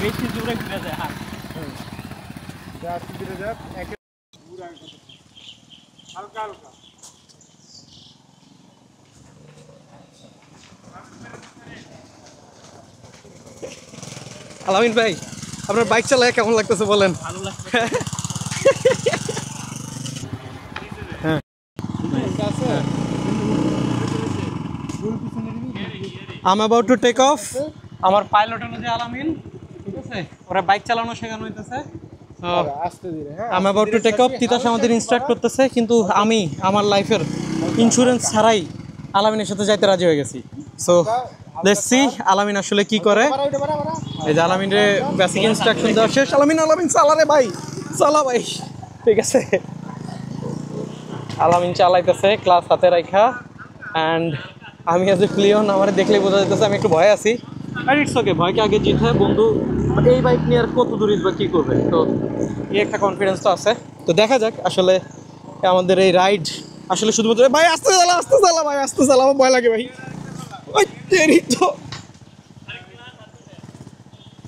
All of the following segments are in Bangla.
বেশি জোরে ঘুরে যায় হাত যা ধীরে যা একে হালকা হালকা আলামিন ভাই আপনার বাইক চালায় কেমন লাগতেছে বলেন? ভালো লাগছে। হ্যাঁ I'm about to take off. আমার পাইলট হলো যে আলামিন, ঠিক আছে? ওরা বাইক চালানো শেখানো হইতেছে। আস্তে ধীরে হ্যাঁ I'm about to take off. Titas আমাদের ইনস্ট্রাক্ট করতেছে, কিন্তু আমি আমার লাইফের ইন্স্যুরেন্স ছাড়াই আলামিনের সাথে যাইতে রাজি হয়ে গেছি। সো লেটস সি আলামিন আসলে কি করে। এই যে আলামিনরে বেসিক ইনস্ট্রাকশন দেওয়া শেষ। আলামিন চালা রে ভাই, চালা ভাই, ঠিক আছে? আলামিন চালাইতেছে ক্লাস হাতে রাখা। অ্যান্ড আমি আজ এ প্লিয়ন, আমার দেখলেই বোঝা যাইতেছে আমি একটু ভয় আছি। আর ইটস ওকে, ভয়কে আগে জিত হয় বন্ধু। এই বাইক নিয়ে আর কত দূর বা কী করবে, তো এই একটা কনফিডেন্স তো আছে। তো দেখা যাক আসলে আমাদের এই রাইড আসলে শুধুমাত্র ভাই আস্তে চালা ভাই, আস্তে চালা, আমার ভয় লাগে ভাই। ওই তেরি তো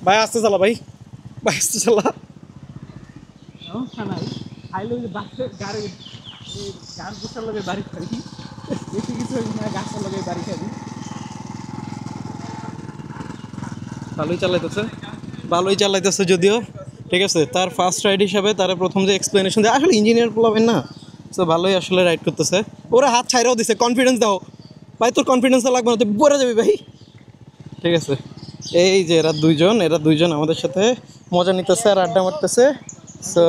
ভাই, আস্তে চালা ভাই, ভাই আস্তে চালা। সমস্যা নাই, খাইলে বাসে গাড়ি গাছ গোছার লগে বাড়ি খাই, বেশি কিছু না, গাছের লগে বাড়ি খাই। ভালোই চালাইতেছে যদিও, ঠিক আছে? তার ফার্স্ট রাইড হিসাবে তারা প্রথম যে এক্সপ্লেনেশন দেয়, আসলে ইঞ্জিনিয়ার বলবেন না, তো ভালোই আসলে রাইড করতেছে। ওরা হাত ছাইরাও দিছে, কনফিডেন্স দাও ভাই, তোর কনফিডেন্স লাগবে না, তুই পড়ে যাবি ভাই, ঠিক আছে? এই যে এরা দুইজন আমাদের সাথে মজা নিতেছে আর আড্ডা মারতেছে। সো